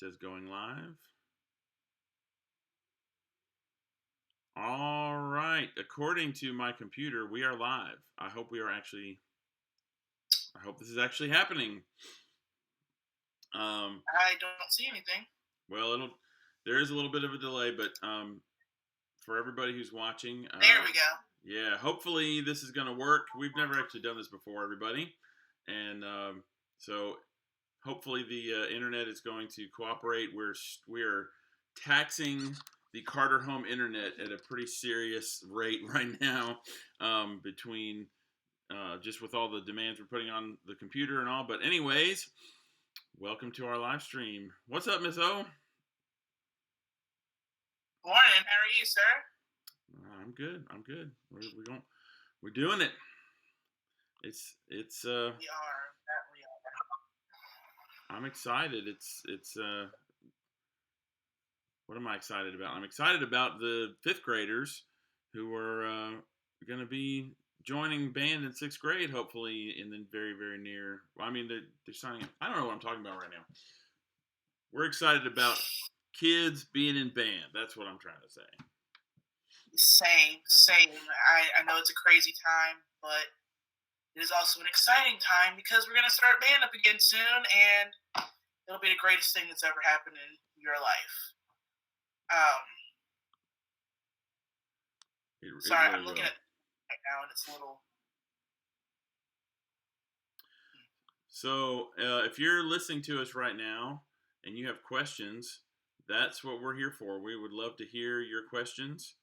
Says going live. All right. According to my computer, we are live. I hope this is actually happening. I don't see anything. Well, there is a little bit of a delay, but for everybody who's watching, There we go. Yeah, hopefully this is going to work. We've never actually done this before, everybody, and so hopefully the internet is going to cooperate. We're taxing the Carter home internet at a pretty serious rate right now, between just with all the demands we're putting on the computer and all. But anyways, welcome to our live stream. What's up, Miss O? Morning. How are you, sir? I'm good. We're doing it. It's We are. That we are. I'm excited. What am I excited about? I'm excited about the fifth graders who are going to be joining band in sixth grade, hopefully in the very, very near. Well, I mean, they're signing. I don't know what I'm talking about right now. We're excited about kids being in band. That's what I'm trying to say. Same. I know it's a crazy time, but it is also an exciting time because we're going to start band up again soon, and it'll be the greatest thing that's ever happened in your life. Sorry, really I'm looking at it right now, and it's a little. So, if you're listening to us right now and you have questions, that's what we're here for. We would love to hear your questions.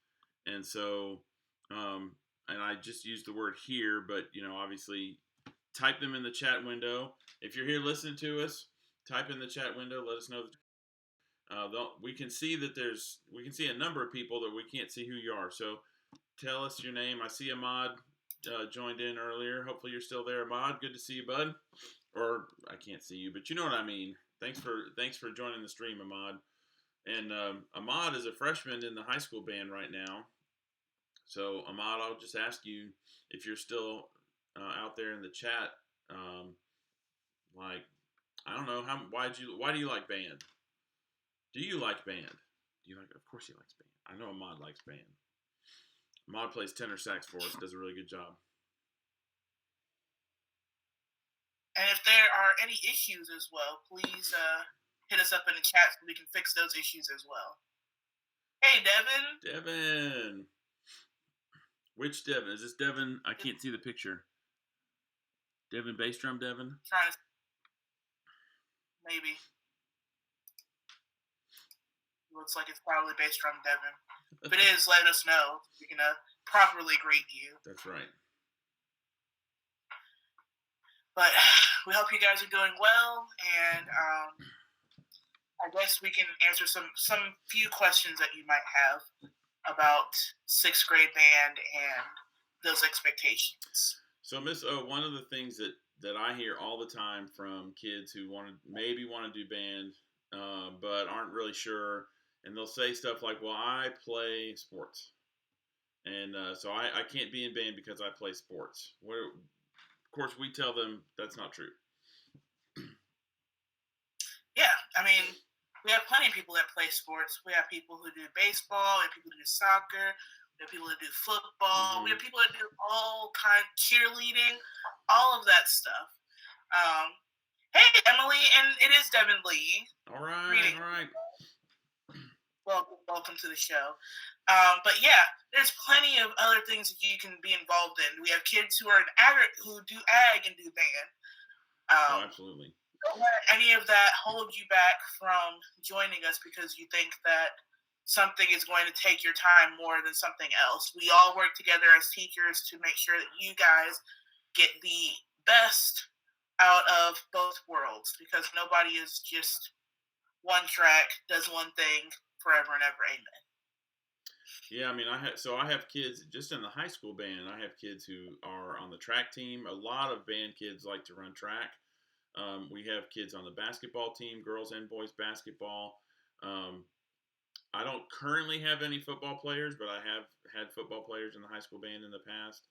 And so, and I just used the word here, but obviously, type them in the chat window. If you're here listening to us, type in the chat window. Let us know. We can see a number of people that we can't see who you are. So, tell us your name. I see Ahmad joined in earlier. Hopefully, you're still there, Ahmad. Good to see you, bud. Or I can't see you, but you know what I mean. Thanks for joining the stream, Ahmad. And Ahmad is a freshman in the high school band right now. So Ahmad, I'll just ask you if you're still out there in the chat. I don't know why do you like band? Do you like band? Of course he likes band. I know Ahmad likes band. Ahmad plays tenor sax for us. Does a really good job. And if there are any issues as well, please hit us up in the chat so we can fix those issues as well. Hey, Devin. Devin. Which Devin? Is this Devin? I can't see the picture. Devin bass drum Devin? Maybe. Looks like it's probably bass drum Devin. If it is, let us know. We can properly greet you. That's right. But we hope you guys are doing well, and I guess we can answer some few questions that you might have about sixth grade band and those expectations. So, Miss O, one of the things that I hear all the time from kids who maybe want to do band, but aren't really sure, and they'll say stuff like, "Well, I play sports, and so I can't be in band because I play sports." Of course, we tell them that's not true. Yeah, I mean, we have plenty of people that play sports. We have people who do baseball, we have people who do soccer, we have people who do football, we have people that do all kinds of cheerleading, all of that stuff. Hey, Emily, and it is Devin Lee. All right. Welcome to the show. But yeah, there's plenty of other things that you can be involved in. We have kids who are who do ag and do band. Absolutely. Don't let any of that hold you back from joining us because you think that something is going to take your time more than something else. We all work together as teachers to make sure that you guys get the best out of both worlds, because nobody is just one track, does one thing forever and ever. Amen. Yeah, I mean, I have kids just in the high school band. I have kids who are on the track team. A lot of band kids like to run track. We have kids on the basketball team, girls and boys basketball. I don't currently have any football players, but I have had football players in the high school band in the past.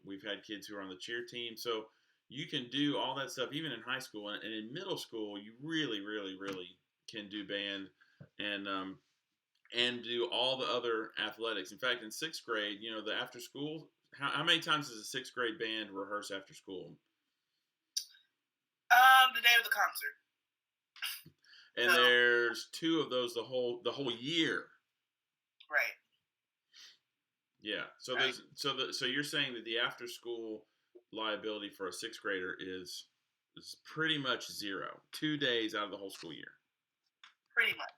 We've had kids who are on the cheer team. So you can do all that stuff even in high school. And in middle school, you really, really, really can do band and do all the other athletics. In fact, in sixth grade, the after school. How many times does a sixth grade band rehearse after school? The day of the concert. And there's 2 of those the whole year. Right. Yeah. So right. So you're saying that the after school liability for a sixth grader is pretty much 0. 2 days out of the whole school year. Pretty much.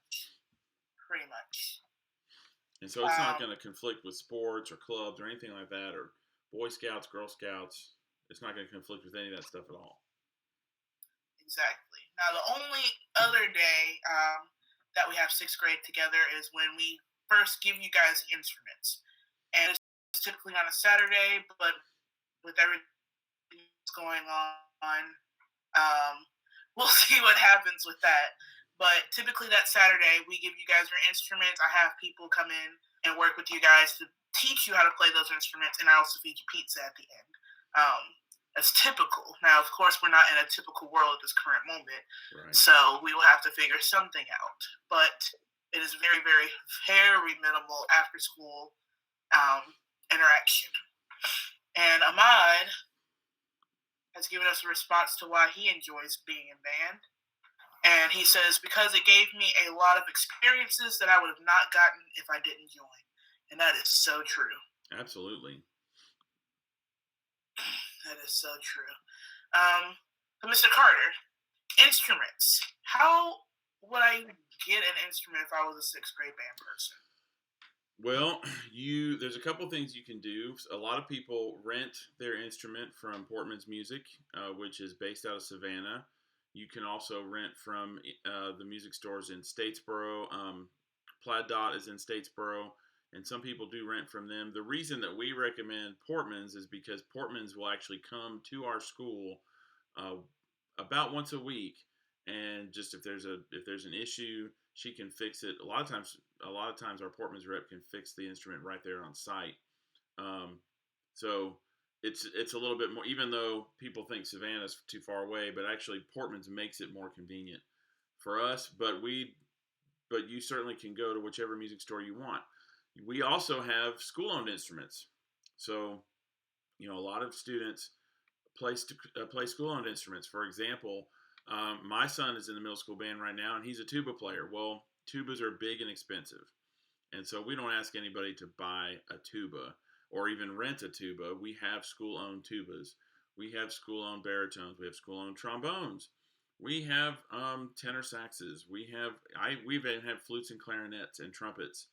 And so it's not going to conflict with sports or clubs or anything like that, or Boy Scouts, Girl Scouts. It's not going to conflict with any of that stuff at all. Exactly. Now, the only other day that we have sixth grade together is when we first give you guys the instruments. And it's typically on a Saturday, but with everything that's going on, we'll see what happens with that. But typically that Saturday, we give you guys your instruments. I have people come in and work with you guys to teach you how to play those instruments, and I also feed you pizza at the end. That's typical. Now, of course, we're not in a typical world at this current moment, right. So we will have to figure something out. But it is very, very, very minimal after-school interaction. And Ahmad has given us a response to why he enjoys being in band. And he says, because it gave me a lot of experiences that I would have not gotten if I didn't join. And that is so true. Absolutely. That is so true. So Mr. Carter, instruments. How would I get an instrument if I was a sixth grade band person? Well, there's a couple things you can do. A lot of people rent their instrument from Portman's Music, which is based out of Savannah. You can also rent from the music stores in Statesboro. Plaid Dot is in Statesboro, and some people do rent from them. The reason that we recommend Portman's is because Portman's will actually come to our school about once a week, and just if there's an issue, she can fix it. A lot of times our Portman's rep can fix the instrument right there on site. So it's a little bit more, even though people think Savannah's too far away, but actually Portman's makes it more convenient for us. But you certainly can go to whichever music store you want. We also have school-owned instruments. So, a lot of students play school-owned instruments. For example, my son is in the middle school band right now, and he's a tuba player. Well, tubas are big and expensive. And so we don't ask anybody to buy a tuba or even rent a tuba. We have school-owned tubas. We have school-owned baritones. We have school-owned trombones. We have tenor saxes. We even have flutes and clarinets and trumpets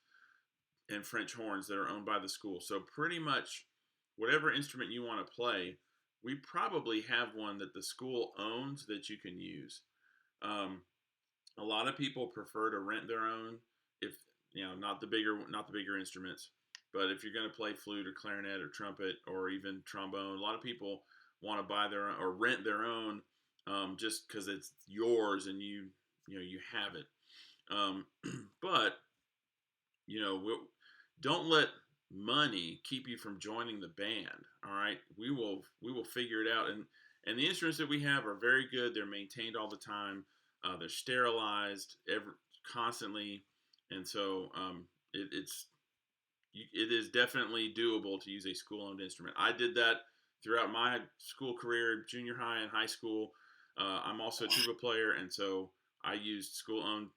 and French horns that are owned by the school. So pretty much whatever instrument you want to play, we probably have one that the school owns that you can use. A lot of people prefer to rent their own, if not the bigger instruments. But if you're going to play flute or clarinet or trumpet or even trombone, a lot of people want to buy their own or rent their own just because it's yours and you have it. But don't let money keep you from joining the band. All right, we will figure it out. And the instruments that we have are very good. They're maintained all the time. They're sterilized constantly, and so it is definitely doable to use a school-owned instrument. I did that throughout my school career, junior high and high school. I'm also a tuba player, and so I used school-owned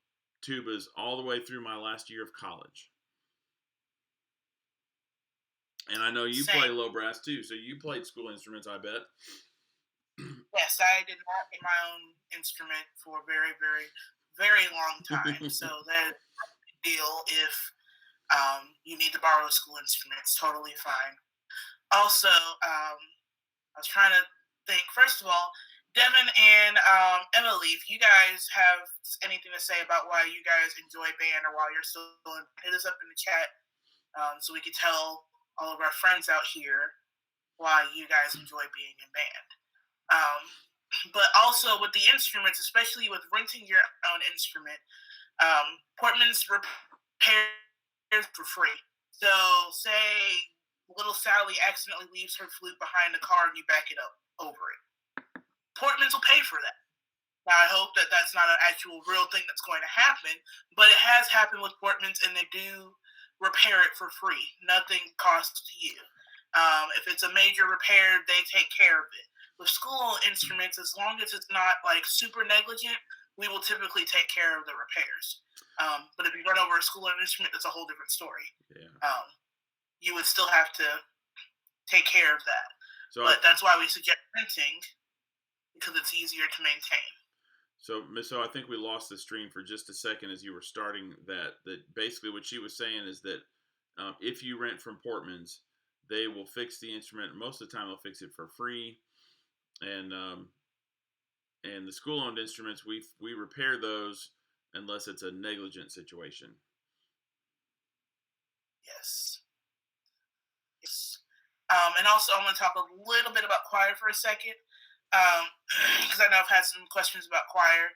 tubas all the way through my last year of college. And I know you play low brass too, so you played school instruments, I bet. Yes, I did not get my own instrument for a very, very, very long time. So that's a big deal if you need to borrow a school instrument. It's totally fine. Also, I was trying to think, first of all, Devin and Emily, if you guys have anything to say about why you guys enjoy band or why you're still doing, hit us up in the chat so we can tell all of our friends out here why you guys enjoy being in band. But also with the instruments, especially with renting your own instrument, Portman's repairs for free. So say little Sally accidentally leaves her flute behind the car and you back it up over it. Portman's will pay for that. Now, I hope that that's not an actual real thing that's going to happen, but it has happened with Portman's, and they do repair it for free. Nothing costs you. If it's a major repair, they take care of it. With school instruments, as long as it's not like super negligent, we will typically take care of the repairs. But if you run over a school instrument, that's a whole different story. Yeah. You would still have to take care of that. So, but that's why we suggest renting, because it's easier to maintain. So I think we lost the stream for just a second as you were starting that. That basically what she was saying is that if you rent from Portman's, they will fix the instrument. Most of the time, they'll fix it for free, and the school-owned instruments we repair those unless it's a negligent situation. Yes. Yes. And also, I'm going to talk a little bit about choir for a second, because I know I've had some questions about choir.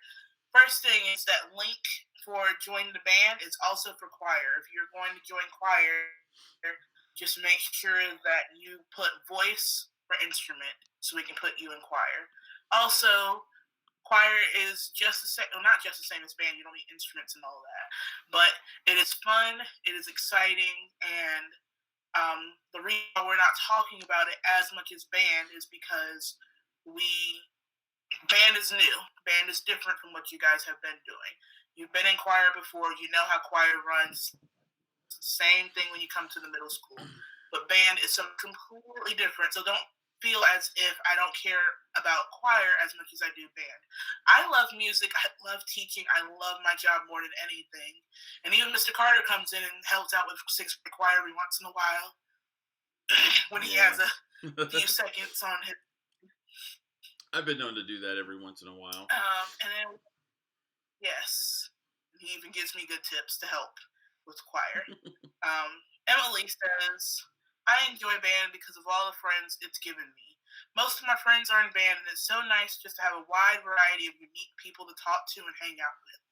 First thing is that link for joining the band is also for choir. If you're going to join choir, just make sure that you put voice for instrument so we can put you in choir. Also, choir is just the same, well, not just the same as band. You don't need instruments and all that, but it is fun. It is exciting, and the reason why we're not talking about it as much as band is because band is new. Band is different from what you guys have been doing. You've been in choir before. You know how choir runs. Same thing when you come to the middle school. But band is something completely different. So don't feel as if I don't care about choir as much as I do band. I love music. I love teaching. I love my job more than anything. And even Mr. Carter comes in and helps out with sixth grade choir every once in a while when he has a few seconds on his. I've been known to do that every once in a while. And then, yes, he even gives me good tips to help with choir. Emily says, I enjoy band because of all the friends it's given me. Most of my friends are in band, and it's so nice just to have a wide variety of unique people to talk to and hang out with.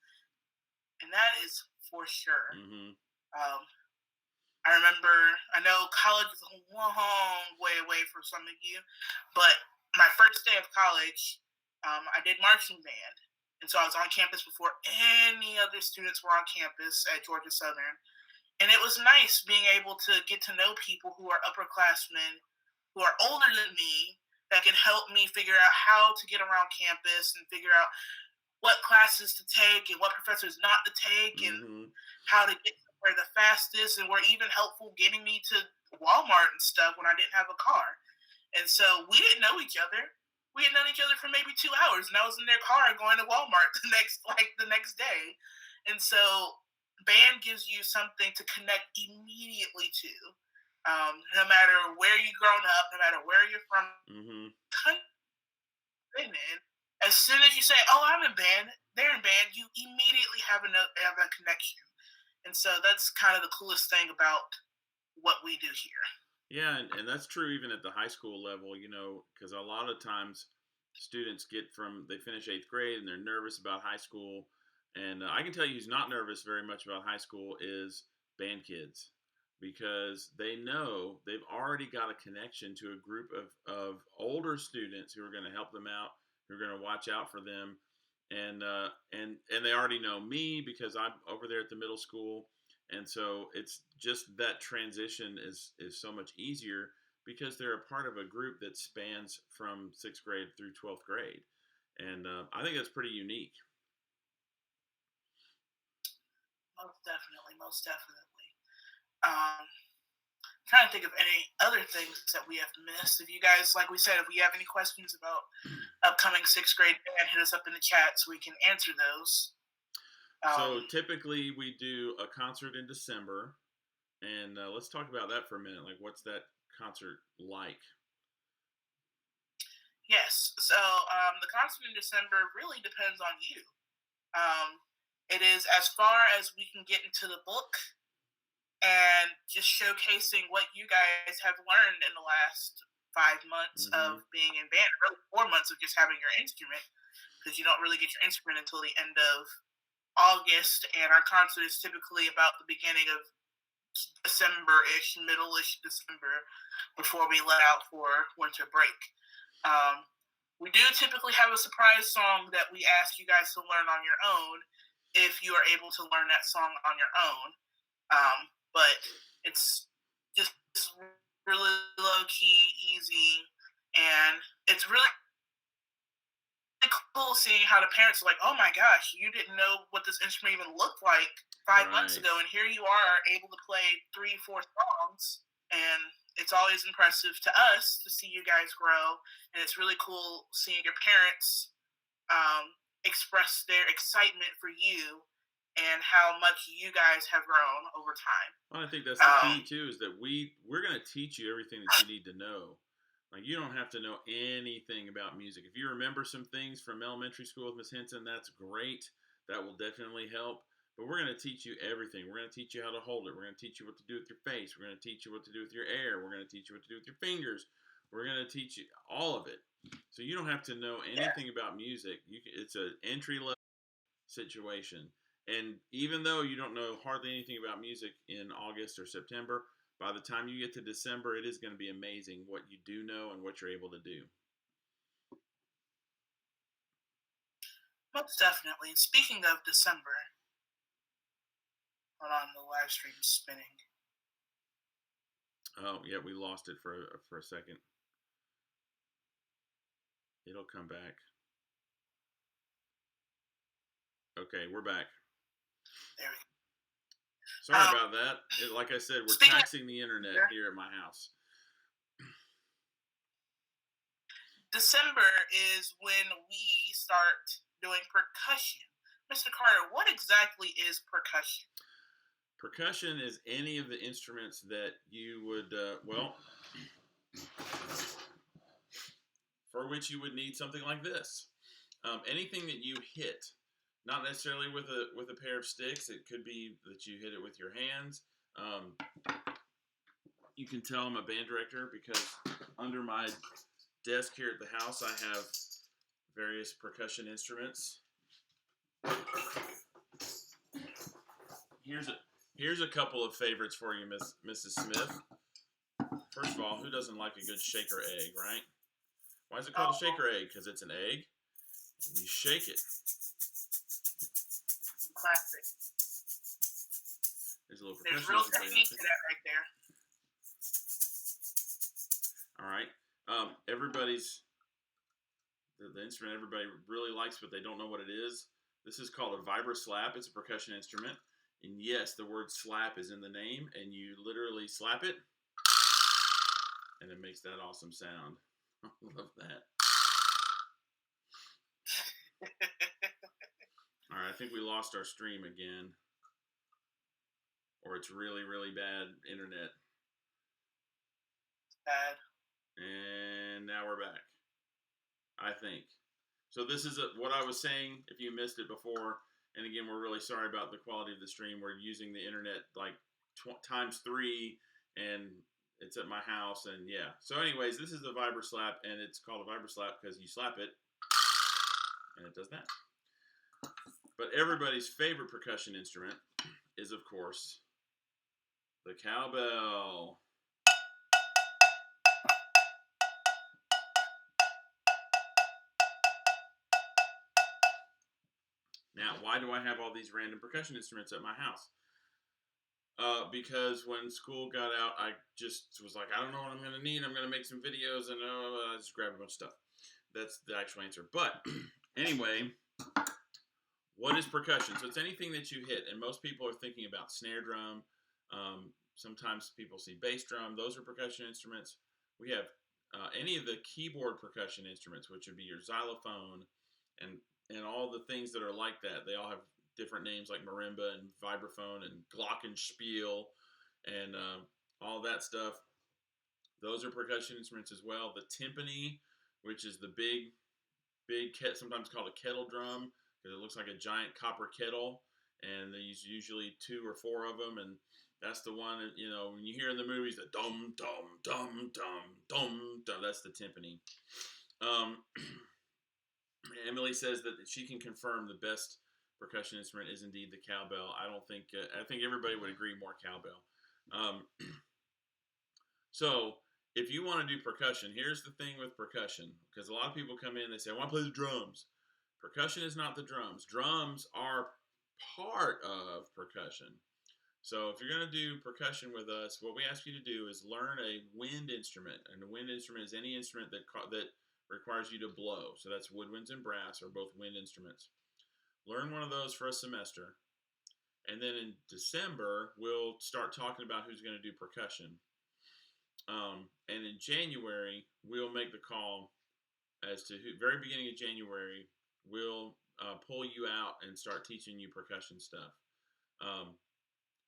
And that is for sure. Mm-hmm. I remember, I know college is a long way away for some of you, but my first day of college, I did marching band. And so I was on campus before any other students were on campus at Georgia Southern. And it was nice being able to get to know people who are upperclassmen, who are older than me, that can help me figure out how to get around campus and figure out what classes to take and what professors not to take, and how to get somewhere the fastest, and were even helpful getting me to Walmart and stuff when I didn't have a car. And so we didn't know each other. We had known each other for maybe 2 hours, and I was in their car going to Walmart the next day. And so band gives you something to connect immediately to. No matter where you've grown up, no matter where you're from, as soon as you say, "Oh, I'm in band," they're in band, you immediately have a connection. And so that's kind of the coolest thing about what we do here. Yeah, and that's true even at the high school level, because a lot of times students they finish 8th grade and they're nervous about high school. And I can tell you who's not nervous very much about high school is band kids, because they know they've already got a connection to a group of older students who are going to help them out, who are going to watch out for them. And they already know me because I'm over there at the middle school. And so it's just that transition is so much easier because they're a part of a group that spans from 6th grade through 12th grade. And I think that's pretty unique. Most definitely. I'm trying to think of any other things that we have missed. If you guys, like we said, if you have any questions about upcoming 6th grade band, hit us up in the chat so we can answer those. So typically we do a concert in December, and let's talk about that for a minute. Like, what's that concert like? Yes. So the concert in December really depends on you. It is as far as we can get into the book and just showcasing what you guys have learned in the last 5 months of being in band, really 4 months of just having your instrument, because you don't really get your instrument until the end of August, and our concert is typically about the beginning of December-ish, middle-ish December, before we let out for winter break. We do typically have a surprise song that we ask you guys to learn on your own if you are able to learn that song on your own. But it's just really low key, easy, and it's really cool seeing how the parents are like, "Oh my gosh, you didn't know what this instrument even looked like 5 months Right. ago, and here you are able to play 3, 4 songs." And it's always impressive to us to see you guys grow, and it's really cool seeing your parents express their excitement for you and how much you guys have grown over time. Well, I think that's the key too, is that we're going to teach you everything that you need to know. Like, you don't have to know anything about music. If you remember some things from elementary school with Miss Henson, that's great. That will definitely help. But we're going to teach you everything. We're going to teach you how to hold it. We're going to teach you what to do with your face. We're going to teach you what to do with your air. We're going to teach you what to do with your fingers. We're going to teach you all of it. So you don't have to know anything about music. It's an entry level situation. And even though you don't know hardly anything about music in August or September, by the time you get to December, it is going to be amazing what you do know and what you're able to do. Most definitely. And speaking of December, hold on, the live stream is spinning. Oh, yeah, we lost it for a second. It'll come back. Okay, we're back. There we go. Sorry about that. Like I said, we're taxing the internet here at my house. December is when we start doing percussion. Mr. Carter, what exactly is percussion? Percussion is any of the instruments that you would, for which you would need something like this. Anything that you hit, not necessarily with a pair of sticks. It could be that you hit it with your hands. You can tell I'm a band director because under my desk here at the house, I have various percussion instruments. Here's a couple of favorites for you, Mrs. Smith. First of all, who doesn't like a good shaker egg, right? Why is it called a shaker egg? Because it's an egg, and you shake it. Classic. There's a little There's real technique to that right there. All right. The instrument everybody really likes, but they don't know what it is. This is called a vibra slap. It's a percussion instrument. And yes, the word slap is in the name, and you literally slap it, and it makes that awesome sound. I love that. All right, I think we lost our stream again. Or it's really, really bad internet. Bad. And now we're back, I think. So this is what I was saying, if you missed it before. And again, we're really sorry about the quality of the stream. We're using the internet like times 3, and it's at my house. And yeah. So anyways, this is a vibra slap, and it's called a vibra slap because you slap it, and it does that. But everybody's favorite percussion instrument is, of course, the cowbell. Now, why do I have all these random percussion instruments at my house? Because when school got out, I just was like, I don't know what I'm going to need. I'm going to make some videos, and I just grabbed a bunch of stuff. That's the actual answer. But anyway, what is percussion? So it's anything that you hit, and most people are thinking about snare drum. Sometimes people see bass drum. Those are percussion instruments. We have any of the keyboard percussion instruments, which would be your xylophone and all the things that are like that. They all have different names like marimba and vibraphone and glockenspiel and all that stuff. Those are percussion instruments as well. The timpani, which is the big, sometimes called a kettle drum because it looks like a giant copper kettle, and there's usually 2 or 4 of them, and that's the one, when you hear in the movies, the dum, dum, dum, dum, dum, dum, that's the timpani. Emily says that she can confirm the best percussion instrument is indeed the cowbell. I think everybody would agree more cowbell. So if you want to do percussion, here's the thing with percussion, because a lot of people come in and they say, I want to play the drums. Percussion is not the drums. Drums are part of percussion. So if you're going to do percussion with us, what we ask you to do is learn a wind instrument. And a wind instrument is any instrument that requires you to blow. So that's woodwinds and brass are both wind instruments. Learn one of those for a semester. And then in December, we'll start talking about who's going to do percussion. And in January, we'll make the call as to who, very beginning of January, we'll pull you out and start teaching you percussion stuff.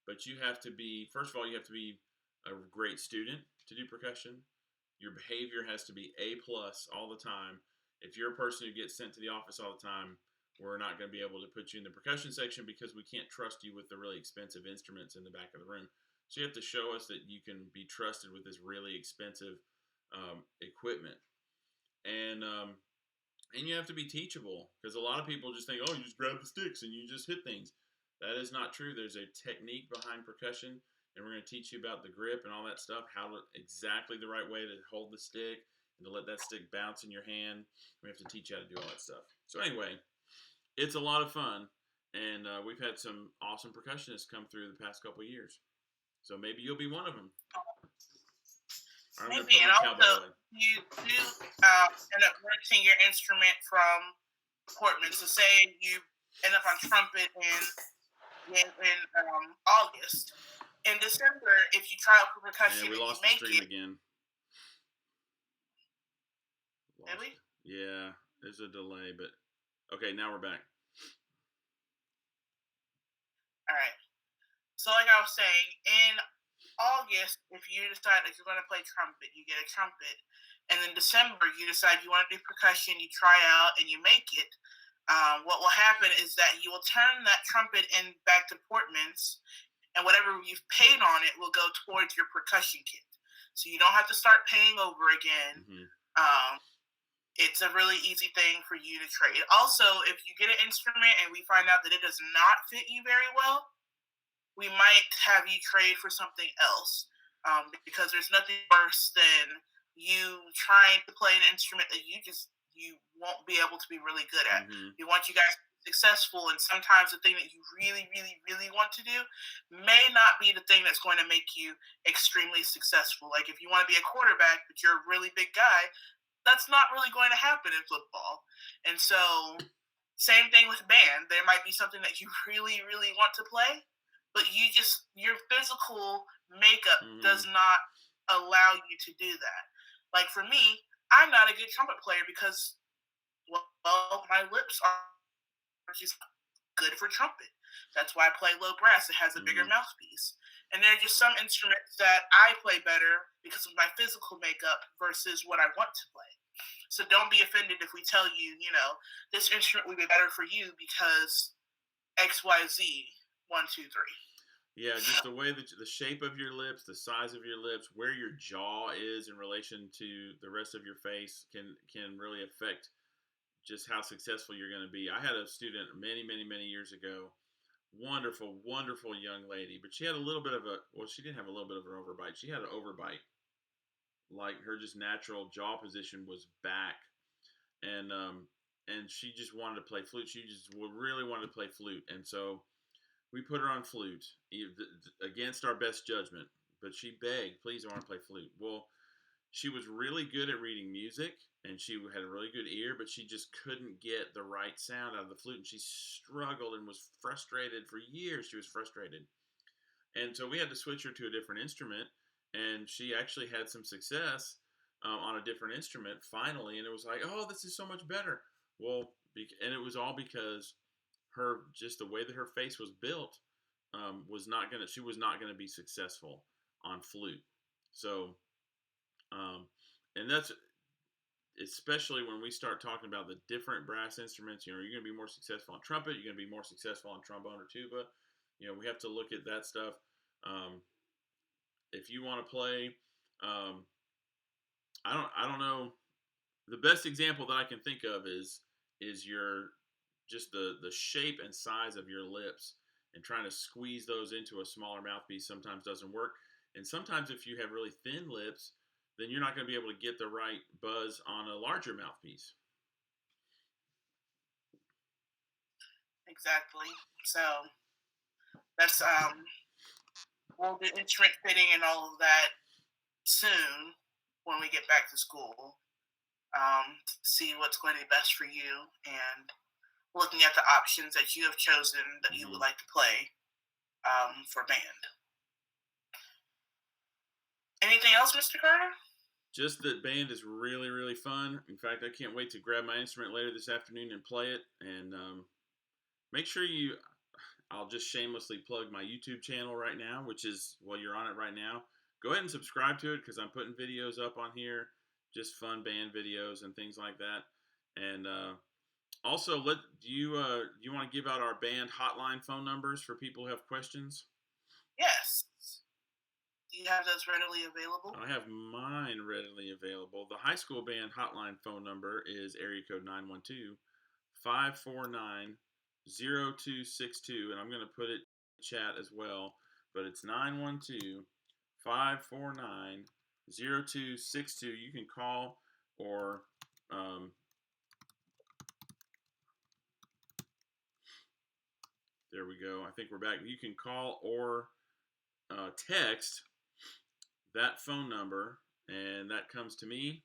But you have to be, first of all, you have to be a great student to do percussion. Your behavior has to be A+ all the time. If you're a person who gets sent to the office all the time, we're not going to be able to put you in the percussion section because we can't trust you with the really expensive instruments in the back of the room. So you have to show us that you can be trusted with this really expensive equipment. And you have to be teachable, because a lot of people just think, oh, you just grab the sticks and you just hit things. That is not true. There's a technique behind percussion, and we're going to teach you about the grip and all that stuff, how to exactly the right way to hold the stick and to let that stick bounce in your hand. We have to teach you how to do all that stuff. So anyway, it's a lot of fun, and we've had some awesome percussionists come through the past couple of years. So maybe you'll be one of them. Maybe, and also you do end up renting your instrument from Portman. So say you end up on trumpet in August. In December, if you try out for percussion, we lost the stream again. Did we? Yeah, there's a delay, but okay, now we're back. All right. So like I was saying, in August, if you decide that you're going to play trumpet, you get a trumpet. And in December, you decide you want to do percussion, you try out, and you make it. What will happen is that you will turn that trumpet in back to Portman's, and whatever you've paid on it will go towards your percussion kit. So you don't have to start paying over again. Mm-hmm. It's a really easy thing for you to trade. Also, if you get an instrument and we find out that it does not fit you very well, we might have you trade for something else, because there's nothing worse than you trying to play an instrument that you won't be able to be really good at. Mm-hmm. We want you guys to be successful, and sometimes the thing that you really, really, really want to do may not be the thing that's going to make you extremely successful. Like if you want to be a quarterback, but you're a really big guy, that's not really going to happen in football. And so, same thing with band. There might be something that you really, really want to play, but your physical makeup does not allow you to do that. Like for me, I'm not a good trumpet player because, well, my lips are just good for trumpet. That's why I play low brass. It has a bigger mouthpiece. And there are just some instruments that I play better because of my physical makeup versus what I want to play. So don't be offended if we tell you, this instrument would be better for you because XYZ, 1, 2, 3. Yeah, just the way that the shape of your lips, the size of your lips, where your jaw is in relation to the rest of your face can really affect just how successful you're going to be. I had a student many, many, many years ago, wonderful, wonderful young lady, but she had a little bit of she didn't have a little bit of an overbite. She had an overbite. Like her just natural jaw position was back, and she just wanted to play flute. She just really wanted to play flute, and so we put her on flute against our best judgment, but she begged, please, I want to play flute. Well, she was really good at reading music, and she had a really good ear, but she just couldn't get the right sound out of the flute, and she struggled and was frustrated for years. She was frustrated. And so we had to switch her to a different instrument, and she actually had some success on a different instrument finally, and it was like, oh, this is so much better. Well, and it was all because just the way that her face was built she was not gonna be successful on flute. So and that's especially when we start talking about the different brass instruments. You're gonna be more successful on trumpet, you're gonna be more successful on trombone or tuba. We have to look at that stuff. If you want to play, I don't know. The best example that I can think of is your just the shape and size of your lips, and trying to squeeze those into a smaller mouthpiece sometimes doesn't work. And sometimes if you have really thin lips, then you're not going to be able to get the right buzz on a larger mouthpiece. Exactly. So that's we'll do instrument fitting and all of that soon when we get back to school. See what's going to be best for you and looking at the options that you have chosen that you would like to play for band. Anything else, Mr. Carter? Just that band is really, really fun. In fact, I can't wait to grab my instrument later this afternoon and play it. And make sure I'll just shamelessly plug my YouTube channel right now, which is, well, you're on it right now. Go ahead and subscribe to it because I'm putting videos up on here, just fun band videos and things like that. And also, do you want to give out our band hotline phone numbers for people who have questions? Yes. Do you have those readily available? I have mine readily available. The high school band hotline phone number is area code 912-549-0262, and I'm going to put it in chat as well, but it's 912-549-0262. You can call or there we go. I think we're back. You can call or text that phone number, and that comes to me.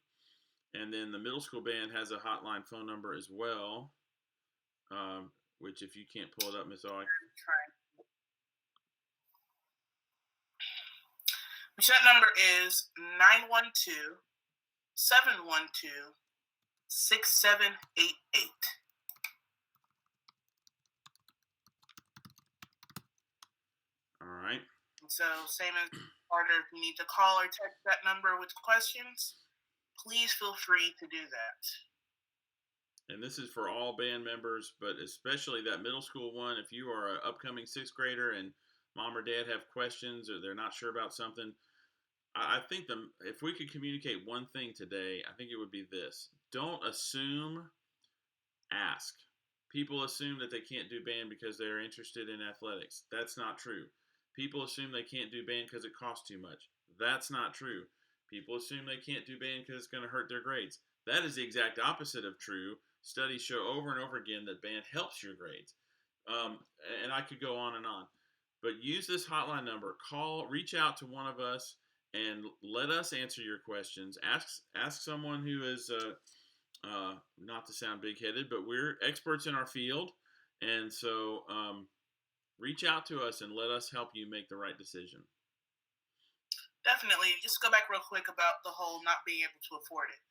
And then the middle school band has a hotline phone number as well, which if you can't pull it up, Miss Aug. Which that number is 912-712-6788. All right. So same as Carter, if you need to call or text that number with questions, please feel free to do that. And this is for all band members, but especially that middle school one. If you are an upcoming sixth grader and mom or dad have questions or they're not sure about something, I think if we could communicate one thing today, I think it would be this. Don't assume, ask. People assume that they can't do band because they're interested in athletics. That's not true. People assume they can't do band because it costs too much. That's not true. People assume they can't do band because it's going to hurt their grades. That is the exact opposite of true. Studies show over and over again that band helps your grades. And I could go on and on. But use this hotline number. Reach out to one of us and let us answer your questions. Ask someone who is, not to sound big-headed, but we're experts in our field. And so reach out to us and let us help you make the right decision. Definitely. Just go back real quick about the whole not being able to afford it.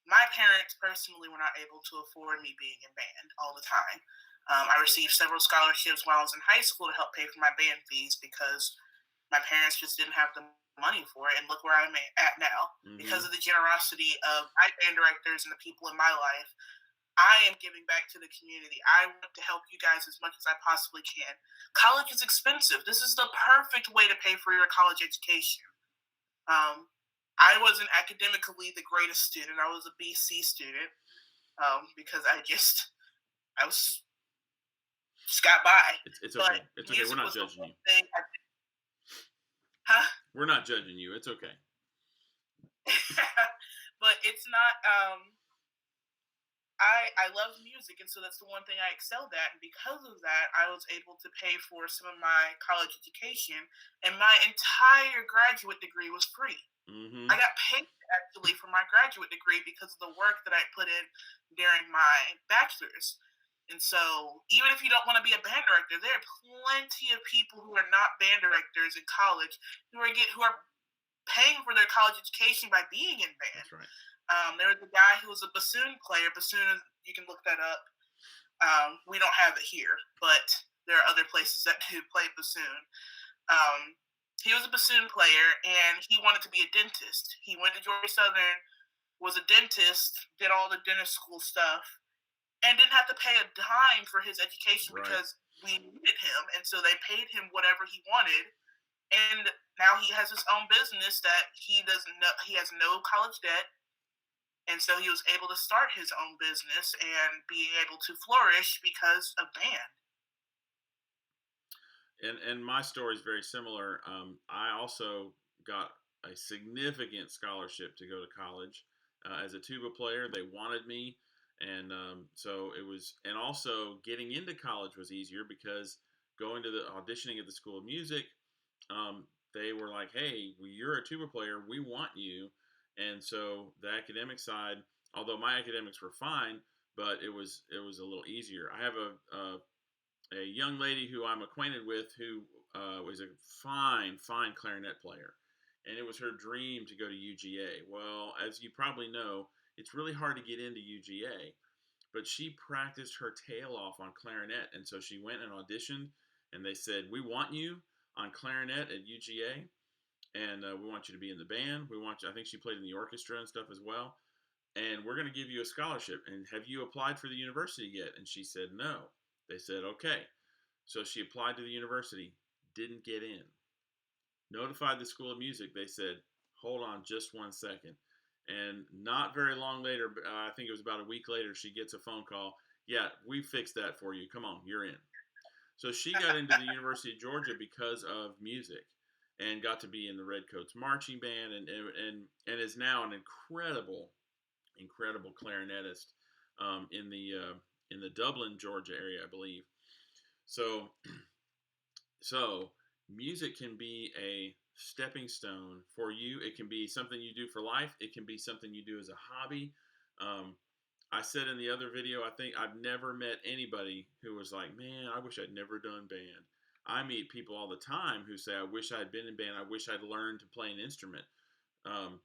My parents personally were not able to afford me being in band all the time. I received several scholarships while I was in high school to help pay for my band fees because my parents just didn't have the money for it. And look where I'm at now. Mm-hmm. Because of the generosity of my band directors and the people in my life, I am giving back to the community. I want to help you guys as much as I possibly can. College is expensive. This is the perfect way to pay for your college education. I wasn't academically the greatest student. I was a BC student because I just got by. It's okay. It's okay. We're not judging you. We're not judging you. It's okay. But it's not. I love music, and so that's the one thing I excelled at. And because of that, I was able to pay for some of my college education, and my entire graduate degree was free. Mm-hmm. I got paid actually for my graduate degree because of the work that I put in during my bachelor's. And so even if you don't want to be a band director, there are plenty of people who are not band directors in college who are paying for their college education by being in band. That's right. There was a guy who was a bassoon player. Bassoon, you can look that up. We don't have it here, but there are other places that do play bassoon. He was a bassoon player, and he wanted to be a dentist. He went to Georgia Southern, was a dentist, did all the dentist school stuff, and didn't have to pay a dime for his education because we needed him. And so they paid him whatever he wanted. And now he has his own business that he has no college debt. And so he was able to start his own business and being able to flourish because of band. And my story is very similar. I also got a significant scholarship to go to college. As a tuba player, they wanted me, and so it was. And also, getting into college was easier because going to the auditioning at the School of Music, um, they were like, "Hey, you're a tuba player. We want you." And so the academic side, although my academics were fine, but it was a little easier. I have a young lady who I'm acquainted with who was a fine clarinet player, and it was her dream to go to UGA. Well, as you probably know, it's really hard to get into UGA, but she practiced her tail off on clarinet, and so she went and auditioned, and they said, "We want you on clarinet at UGA, and we want you to be in the band. We want you." I think she played in the orchestra and stuff as well. And we're going to give you a scholarship. And have you applied for the university yet? And she said no. They said okay. So she applied to the university, didn't get in. Notified the School of Music. They said, hold on just 1 second. And not very long later, I think it was about a week later, she gets a phone call. Yeah, we fixed that for you. Come on, you're in. So she got into the University of Georgia because of music and got to be in the Redcoats marching band and is now an incredible clarinetist in the Dublin, Georgia area, I believe. So so music can be a stepping stone for you. It can be something you do for life. It can be something you do as a hobby. Um, I said in the other video, I think I've never met anybody who was like, man, I wish I'd never done band. I meet people all the time who say, I wish I'd been in band. I wish I'd learned to play an instrument.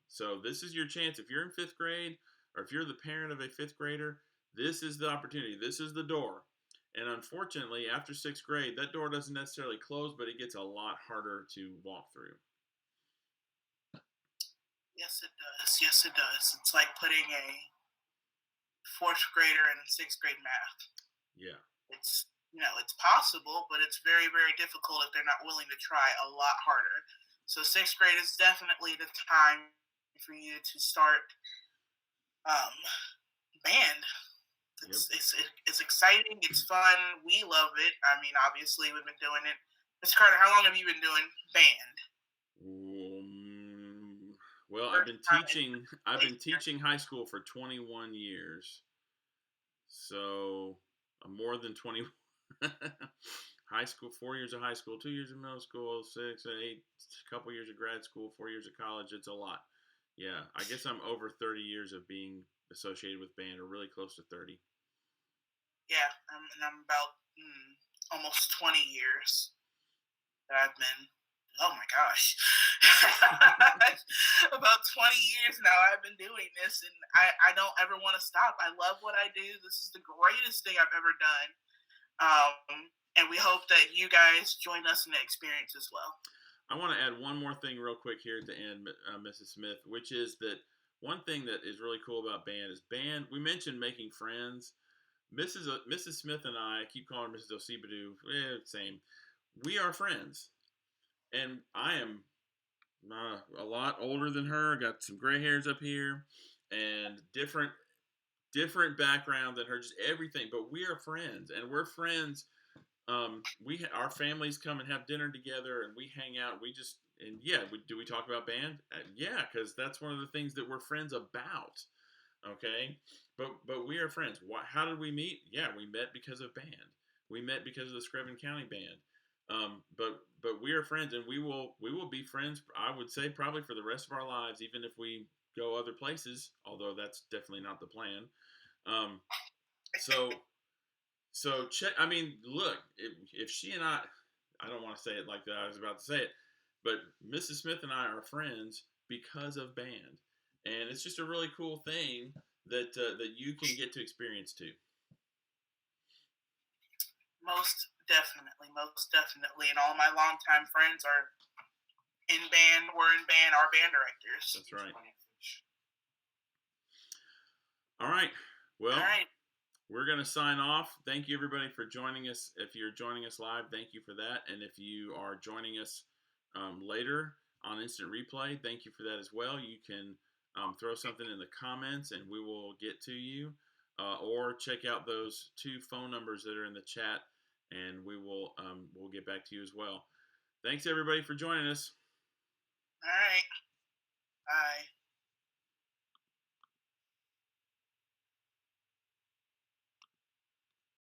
So this is your chance. If you're in fifth grade or if you're the parent of a fifth grader, this is the opportunity. This is the door. And unfortunately, after sixth grade, that door doesn't necessarily close, but it gets a lot harder to walk through. Yes, it does. Yes, it does. It's like putting a fourth grader in sixth grade math. Yeah. It's it's possible, but it's very, very difficult if they're not willing to try a lot harder. So sixth grade is definitely the time for you to start band. It's exciting. It's fun. We love it. I mean, obviously, we've been doing it. Mr. Carter, how long have you been doing band? Well, I've been teaching high school for 21 years. So more than 20. High school, 4 years of high school, 2 years of middle school, 6, 8, a couple years of grad school, 4 years of college. It's a lot. Yeah, I guess I'm over 30 years of being associated with band, or really close to 30. Yeah, I'm about almost 20 years that I've been. Oh my gosh. About 20 years now I've been doing this, and I don't ever want to stop. I love what I do. This is the greatest thing I've ever done. And we hope that you guys join us in the experience as well. I want to add one more thing real quick here at the end, Mrs. Smith, which is that one thing that is really cool about band is band. We mentioned making friends. Mrs. Smith and I keep calling her Mrs. Osibadu. Same. We are friends, and I am a lot older than her. Got some gray hairs up here, and different background than her. Just everything, but we are friends, and we're friends. Our families come and have dinner together, and we hang out. Do we talk about band? Yeah, because that's one of the things that we're friends about. Okay, but we are friends. How did we meet? Yeah, we met because of band. We met because of the Screven County band. But we are friends, and we will be friends. I would say probably for the rest of our lives, even if we go other places. Although that's definitely not the plan. So check. I mean, look, if she and I don't want to say it like that. I was about to say it, but Mrs. Smith and I are friends because of band, and it's just a really cool thing that you can get to experience too. Most definitely, and all my longtime friends are in band. We're in band. Our band directors. That's right. All right. Well. All right. We're going to sign off. Thank you, everybody, for joining us. If you're joining us live, thank you for that. And if you are joining us later on Instant Replay, thank you for that as well. You can throw something in the comments, and we will get to you. Or check out those 2 phone numbers that are in the chat, and we'll get back to you as well. Thanks, everybody, for joining us. All right. Bye.